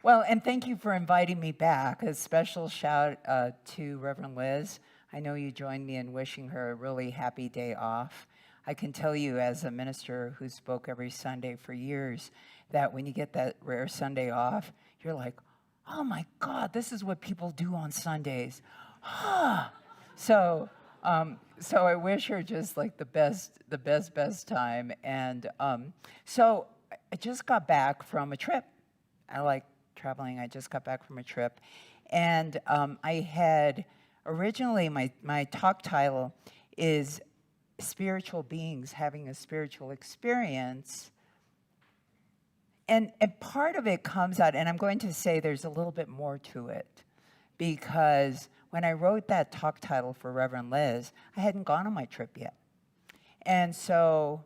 Well, and thank you for inviting me back. A special shout to Reverend Liz. I know you joined me in wishing her a really happy day off. I can tell you, as a minister who spoke every Sunday for years, that when you get that rare Sunday off, you're like, oh my God, this is what people do on Sundays. So I wish her just like the best time. And so I just got back from a trip. I like traveling. I just got back from a trip. And I had originally, my talk title is Spiritual Beings Having a Spiritual Experience. And part of it comes out, and I'm going to say there's a little bit more to it, because when I wrote that talk title for Reverend Liz, I hadn't gone on my trip yet. And so,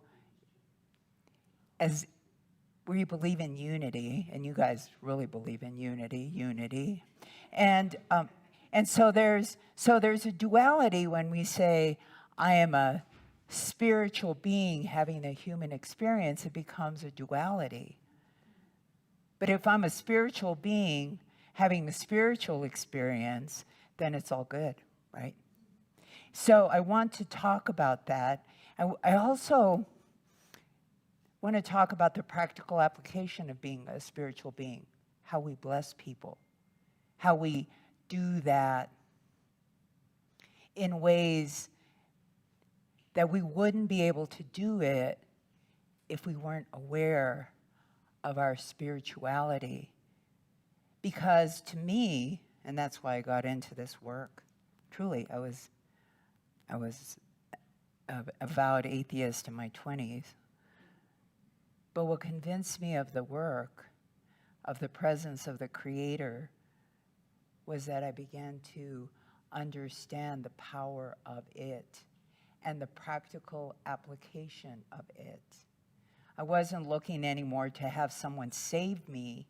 as we believe in unity, and you guys really believe in unity, and so there's a duality when we say, I am a spiritual being having a human experience. It becomes a duality. But if I'm a spiritual being having a spiritual experience, then it's all good, right? So I want to talk about that. I also want to talk about the practical application of being a spiritual being, how we bless people, how we do that in ways that we wouldn't be able to do it if we weren't aware of our spirituality. Because to me, and that's why I got into this work, truly, I was a avowed atheist in my 20s. But what convinced me of the work, of the presence of the Creator, was that I began to understand the power of it and the practical application of it. I wasn't looking anymore to have someone save me,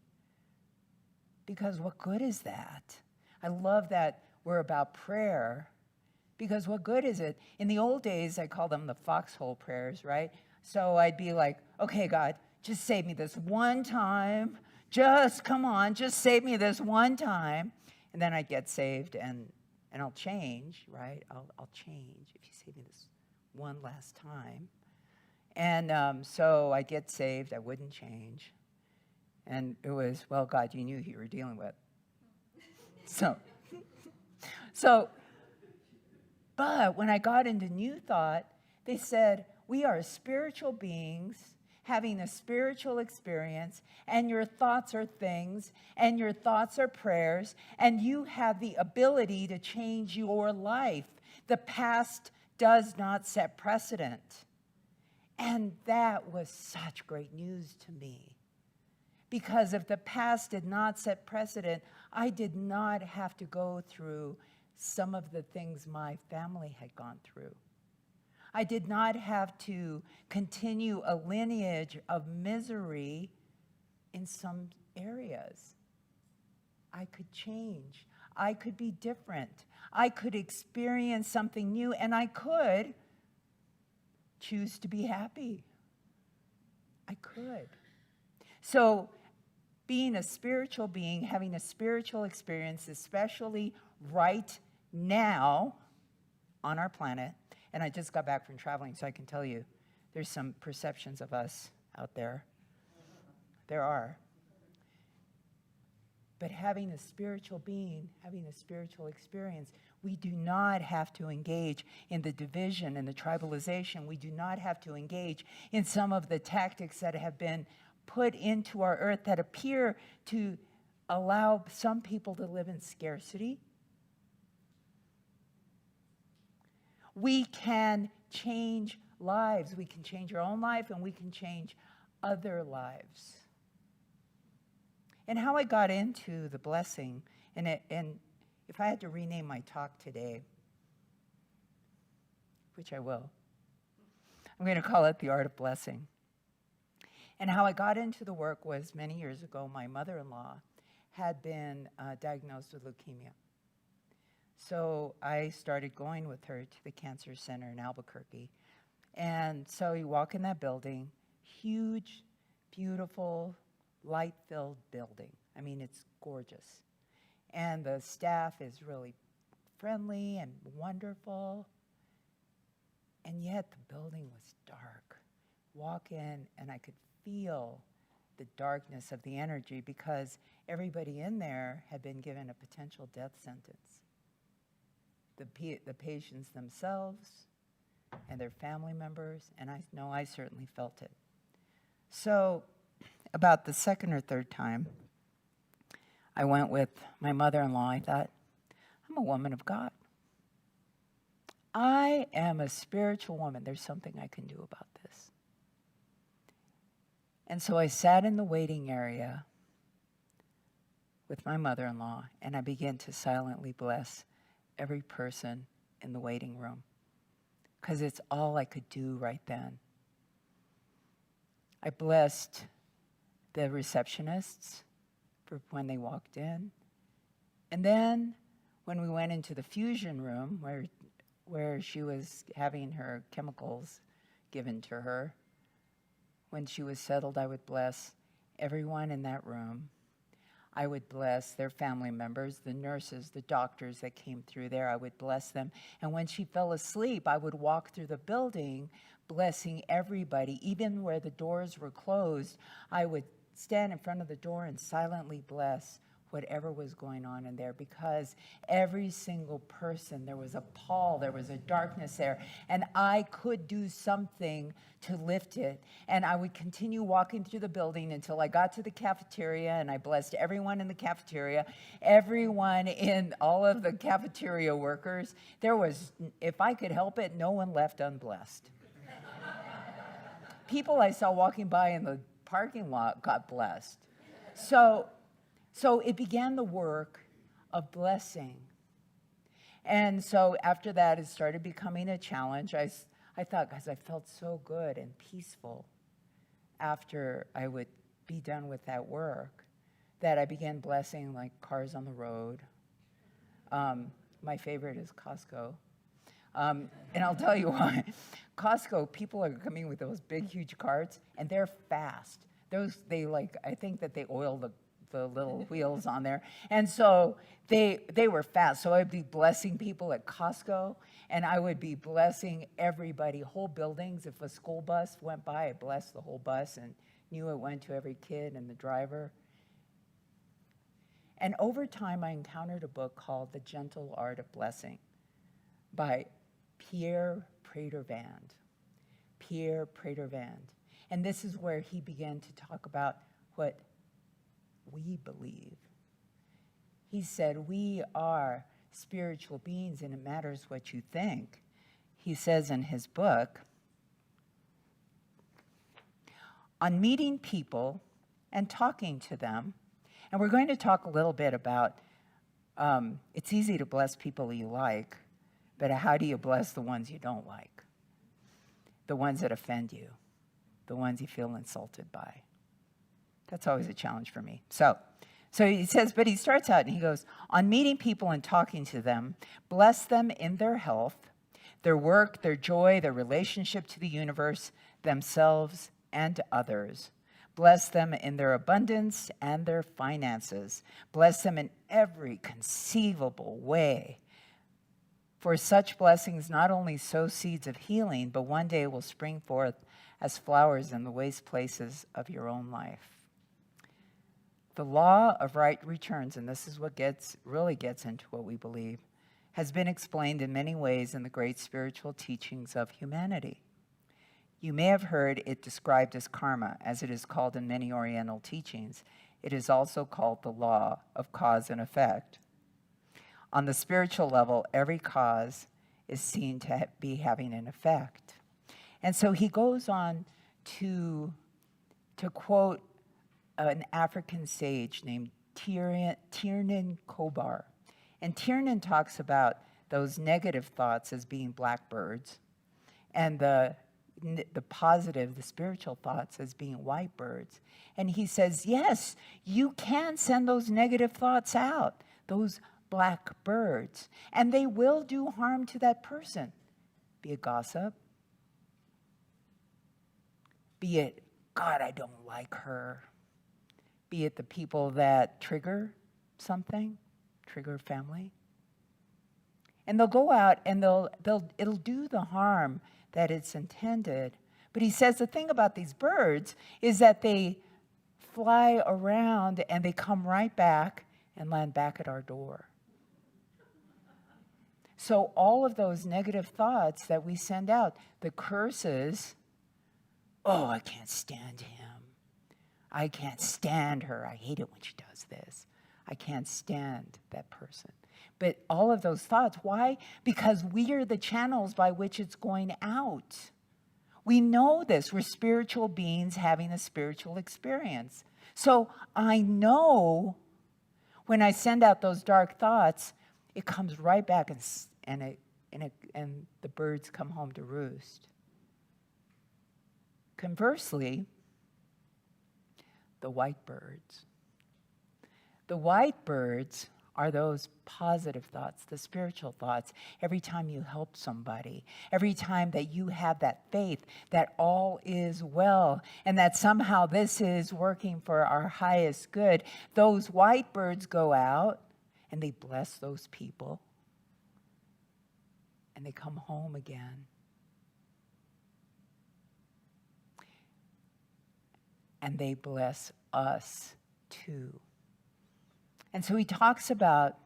because what good is that? I love that we're about prayer, because what good is it? In the old days, I call them the foxhole prayers, right? So I'd be like, okay, God, just save me this one time. Just, come on, just save me this one time. And then I'd get saved, and I'll change, right? I'll change if you save me this one last time. And so I'd get saved. I wouldn't change. And it was, well, God, you knew who you were dealing with. But when I got into New Thought, they said, we are spiritual beings having a spiritual experience, and your thoughts are things, and your thoughts are prayers, and you have the ability to change your life. The past does not set precedent. And that was such great news to me. Because if the past did not set precedent, I did not have to go through some of the things my family had gone through. I did not have to continue a lineage of misery in some areas. I could change. I could be different. I could experience something new, and I could choose to be happy. I could. So being a spiritual being, having a spiritual experience, especially right now on our planet, and I just got back from traveling, so I can tell you there's some perceptions of us out there. There are. But having a spiritual being, having a spiritual experience, we do not have to engage in the division and the tribalization. We do not have to engage in some of the tactics that have been put into our earth that appear to allow some people to live in scarcity. We can change lives. We can change our own life, and we can change other lives. And how I got into the blessing, and if I had to rename my talk today, which I will, I'm going to call it The Art of Blessing. And how I got into the work was many years ago, my mother-in-law had been diagnosed with leukemia. So I started going with her to the cancer center in Albuquerque. And so you walk in that building, huge, beautiful, light-filled building. I mean, it's gorgeous. And the staff is really friendly and wonderful. And yet the building was dark. Walk in and I could feel the darkness of the energy because everybody in there had been given a potential death sentence. The patients themselves and their family members, and I know I certainly felt it. So about the second or third time, I went with my mother-in-law. I thought, I'm a woman of God. I am a spiritual woman. There's something I can do about this. And so I sat in the waiting area with my mother-in-law, and I began to silently bless every person in the waiting room because it's all I could do right then. I blessed the receptionists for when they walked in. And then when we went into the fusion room where she was having her chemicals given to her, when she was settled, I would bless everyone in that room. I would bless their family members, the nurses, the doctors that came through there. I would bless them. And when she fell asleep, I would walk through the building blessing everybody. Even where the doors were closed, I would stand in front of the door and silently bless whatever was going on in there, because every single person, there was a pall, there was a darkness there, and I could do something to lift it. And I would continue walking through the building until I got to the cafeteria, and I blessed everyone in the cafeteria, everyone in all of the cafeteria workers. There was, if I could help it, no one left unblessed. People I saw walking by in the parking lot got blessed. So it began the work of blessing. And so after that, it started becoming a challenge. I thought, because I felt so good and peaceful after I would be done with that work, that I began blessing like cars on the road. My favorite is Costco. And I'll tell you why. Costco, people are coming with those big, huge carts, and they're fast. I think that they oil the little wheels on there. And so they were fast. So I'd be blessing people at Costco, and I would be blessing everybody, whole buildings. If a school bus went by, I blessed the whole bus and knew it went to every kid and the driver. And over time, I encountered a book called The Gentle Art of Blessing by Pierre Prater-Vand. Pierre Prater-Vand. And this is where he began to talk about what we believe. He said, we are spiritual beings, and it matters what you think. He says in his book, on meeting people and talking to them, and we're going to talk a little bit about, it's easy to bless people you like, but how do you bless the ones you don't like? The ones that offend you, the ones you feel insulted by. That's always a challenge for me. So he says, but he starts out and he goes, on meeting people and talking to them, bless them in their health, their work, their joy, their relationship to the universe, themselves, and others. Bless them in their abundance and their finances. Bless them in every conceivable way. For such blessings not only sow seeds of healing, but one day will spring forth as flowers in the waste places of your own life. The law of right returns, and this is what really gets into what we believe, has been explained in many ways in the great spiritual teachings of humanity. You may have heard it described as karma, as it is called in many Oriental teachings. It is also called the law of cause and effect. On the spiritual level, every cause is seen to be having an effect. And so he goes on to quote an African sage named Tiernan Kobar. And Tiernan talks about those negative thoughts as being blackbirds, and the positive, the spiritual thoughts as being white birds. And he says, yes, you can send those negative thoughts out, those black birds, and they will do harm to that person. Be it gossip, be it, God, I don't like her. be it the people that trigger something, trigger family. And they'll go out and it'll do the harm that it's intended. But he says the thing about these birds is that they fly around and they come right back and land back at our door. So all of those negative thoughts that we send out, the curses, oh, I can't stand him. I can't stand her. I hate it when she does this. I can't stand that person. But all of those thoughts, why? Because we are the channels by which it's going out. We know this. We're spiritual beings having a spiritual experience. So I know when I send out those dark thoughts, it comes right back and the birds come home to roost. Conversely, the white birds. The white birds are those positive thoughts, the spiritual thoughts. Every time you help somebody, every time that you have that faith that all is well and that somehow this is working for our highest good, those white birds go out and they bless those people and they come home again. And they bless us too. And so he talks about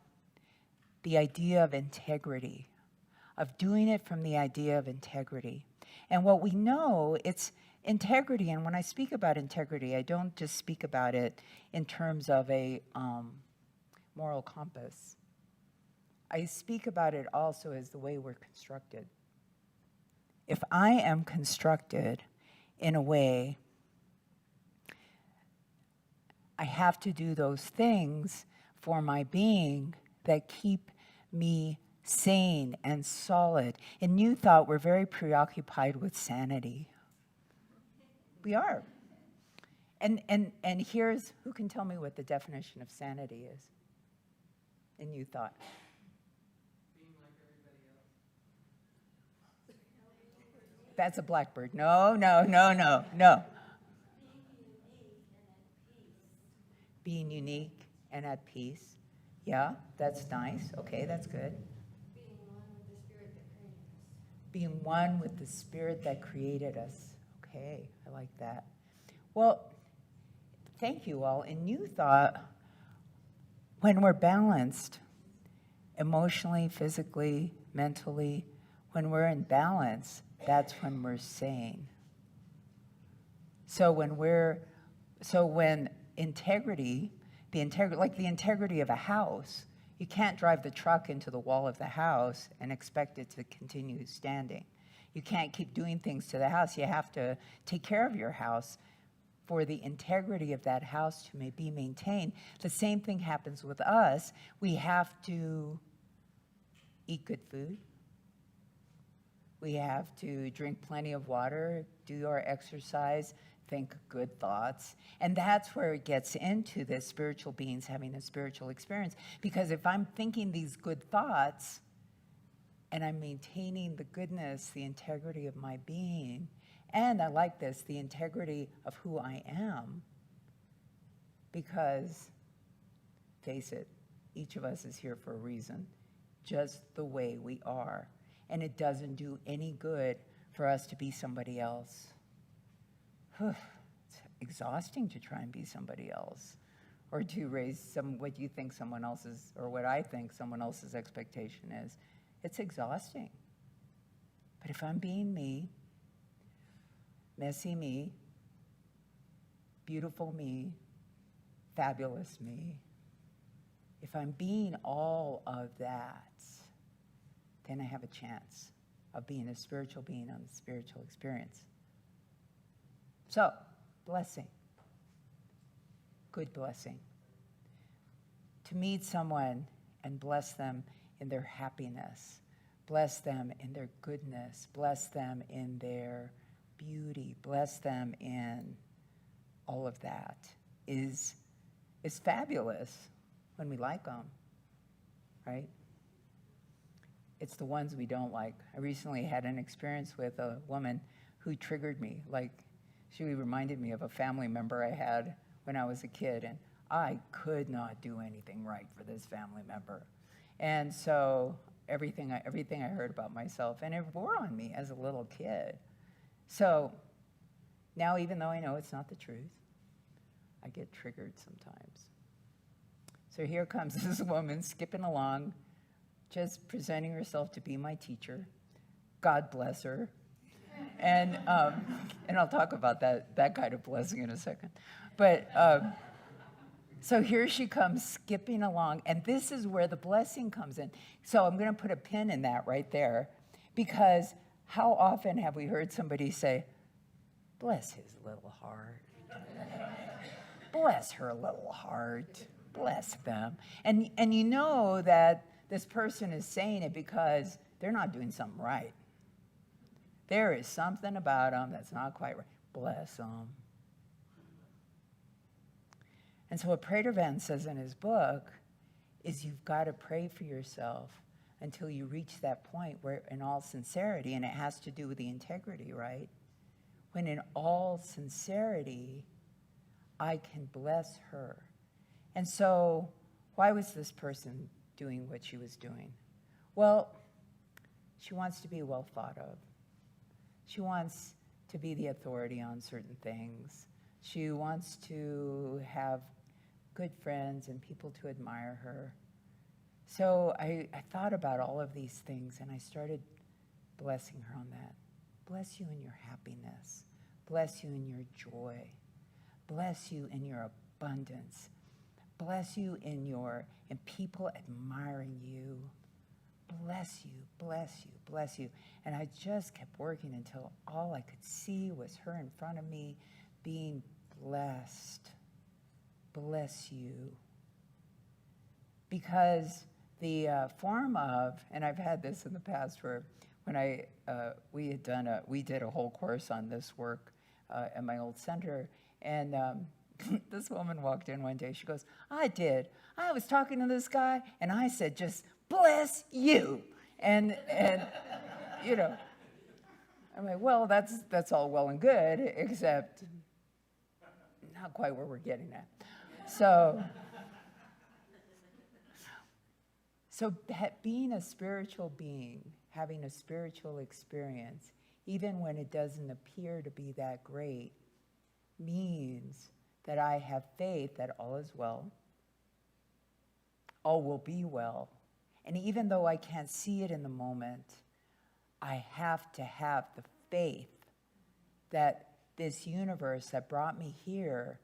the idea of integrity, of doing it from the idea of integrity. And what we know, it's integrity. And when I speak about integrity, I don't just speak about it in terms of a moral compass. I speak about it also as the way we're constructed. If I am constructed in a way, I have to do those things for my being that keep me sane and solid. In New Thought, we're very preoccupied with sanity. We are. And here's, who can tell me what the definition of sanity is in New Thought? Being like everybody else. That's a blackbird. No. Being unique and at peace. Yeah, that's nice. Okay, that's good. Being one with the spirit that created us. Okay, I like that. Well, thank you all. In New Thought, when we're balanced, emotionally, physically, mentally, when we're in balance, that's when we're sane. So when integrity, like the integrity of a house, you can't drive the truck into the wall of the house and expect it to continue standing. You can't keep doing things to the house. You have to take care of your house for the integrity of that house to be maintained. The same thing happens with us. We have to eat good food. We have to drink plenty of water, do our exercise, think good thoughts. And that's where it gets into the spiritual beings having a spiritual experience. Because if I'm thinking these good thoughts and I'm maintaining the goodness, the integrity of my being, and I like this, the integrity of who I am, because, face it, each of us is here for a reason, just the way we are. And it doesn't do any good for us to be somebody else. It's exhausting to try and be somebody else, or to raise what you think someone else's, or what I think someone else's expectation is. It's exhausting. But if I'm being me, messy me, beautiful me, fabulous me, if I'm being all of that, then I have a chance of being a spiritual being on the spiritual experience. So, blessing. Good blessing. To meet someone and bless them in their happiness, bless them in their goodness, bless them in their beauty, bless them in all of that is fabulous when we like them, right? It's the ones we don't like. I recently had an experience with a woman who triggered me. Like, she reminded me of a family member I had when I was a kid, and I could not do anything right for this family member. And so everything I heard about myself, and it wore on me as a little kid. So now, even though I know it's not the truth, I get triggered sometimes. So here comes this woman skipping along, just presenting herself to be my teacher. God bless her. And I'll talk about that kind of blessing in a second. But so here she comes skipping along, and this is where the blessing comes in. So I'm going to put a pin in that right there, because how often have we heard somebody say, bless his little heart. Bless her little heart. Bless them. And you know that this person is saying it because they're not doing something right. There is something about them that's not quite right. Bless them. And so what Prater Van says in his book is you've got to pray for yourself until you reach that point where, in all sincerity, and it has to do with the integrity, right? When in all sincerity, I can bless her. And so why was this person doing what she was doing? Well, she wants to be well thought of. She wants to be the authority on certain things. She wants to have good friends and people to admire her. So I thought about all of these things, and I started blessing her on that. Bless you in your happiness. Bless you in your joy. Bless you in your abundance. Bless you in people admiring you. Bless you, bless you, bless you. And I just kept working until all I could see was her in front of me being blessed. Bless you. Because the form of, and I've had this in the past where when we did a whole course on this work at my old center, and this woman walked in one day. She goes, I was talking to this guy, and I said, just bless you. And you know, I'm like, well, that's all well and good, except not quite where we're getting at. So being a spiritual being, having a spiritual experience, even when it doesn't appear to be that great, means that I have faith that all is well, all will be well. And even though I can't see it in the moment, I have to have the faith that this universe that brought me here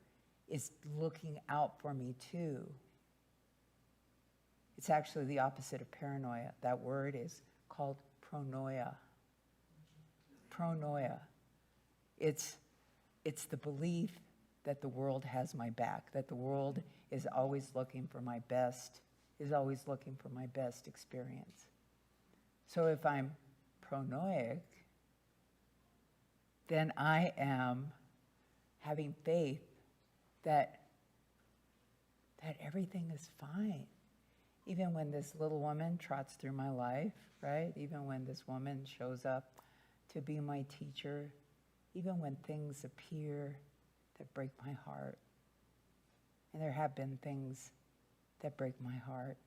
is looking out for me too. It's actually the opposite of paranoia. That word is called pronoia. Pronoia. It's the belief that the world has my back, that the world is always looking for my best, is always looking for my best experience. So if I'm pronoic, then I am having faith that everything is fine. Even when this little woman trots through my life, right? Even when this woman shows up to be my teacher, even when things appear that break my heart. And there have been things that break my heart.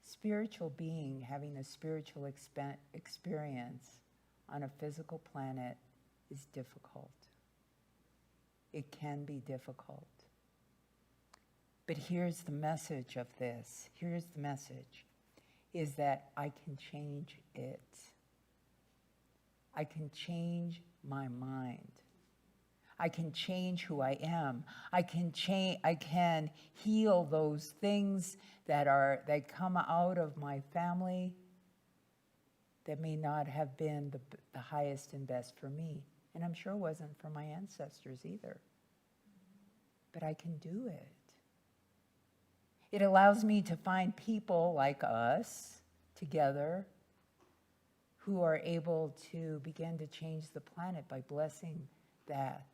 Spiritual being having a spiritual experience on a physical planet is difficult. It can be difficult. But here's the message of this. Here's the message, is that I can change it. I can change my mind. I can change who I am. I can heal those things that come out of my family that may not have been the highest and best for me. And I'm sure it wasn't for my ancestors either. But I can do it. It allows me to find people like us together who are able to begin to change the planet by blessing that.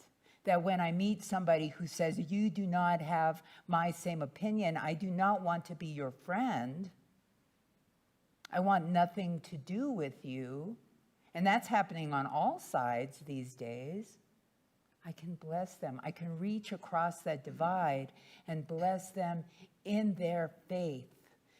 That when I meet somebody who says, you do not have my same opinion, I do not want to be your friend, I want nothing to do with you, And that's happening on all sides these days. I can bless them. I can reach across that divide and bless them in their faith,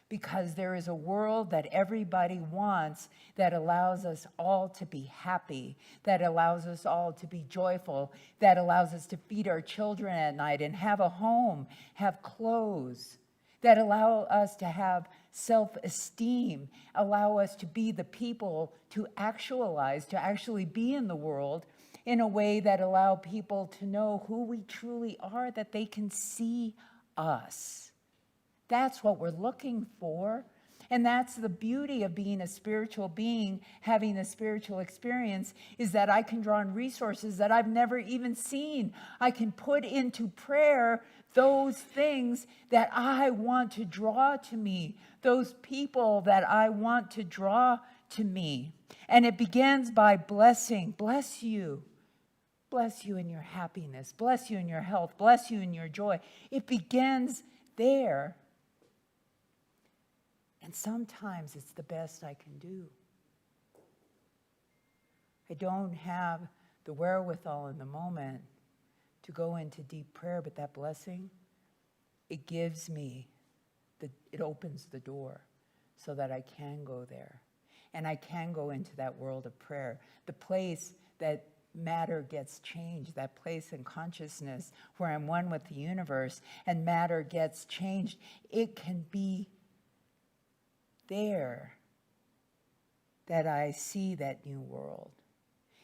because there is a world that everybody wants that allows us all to be happy, that allows us all to be joyful, that allows us to feed our children at night and have a home, have clothes, that allow us to have self-esteem, allow us to be the people to actualize, to actually be in the world in a way that allow people to know who we truly are, that they can see us. That's what we're looking for. And that's the beauty of being a spiritual being, having a spiritual experience, is that I can draw on resources that I've never even seen. I can put into prayer those things that I want to draw to me, those people that I want to draw to me. And it begins by blessing. Bless you. Bless you in your happiness. Bless you in your health. Bless you in your joy. It begins there. And sometimes it's the best I can do. I don't have the wherewithal in the moment to go into deep prayer, but that blessing, it gives me, it opens the door so that I can go there. And I can go into that world of prayer, the place that matter gets changed, that place in consciousness where I'm one with the universe and matter gets changed. It can be there that I see that new world.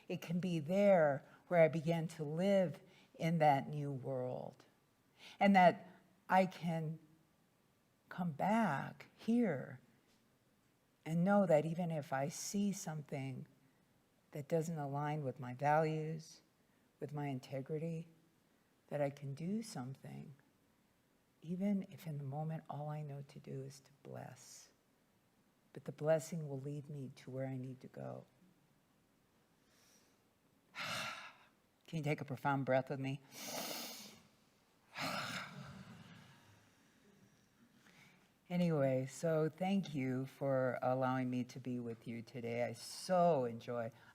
It can be there where I begin to live in that new world. And that I can come back here and know that even if I see something that doesn't align with my values, with my integrity, that I can do something, even if in the moment all I know to do is to bless. But the blessing will lead me to where I need to go. Can you take a profound breath with me? Anyway, so thank you for allowing me to be with you today.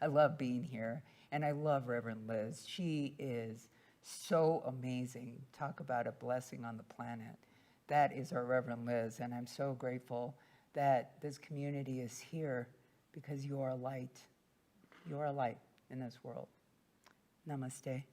I love being here, and I love Reverend Liz. She is so amazing. Talk about a blessing on the planet. That is our Reverend Liz, and I'm so grateful that this community is here because you are a light. You are a light in this world. Namaste.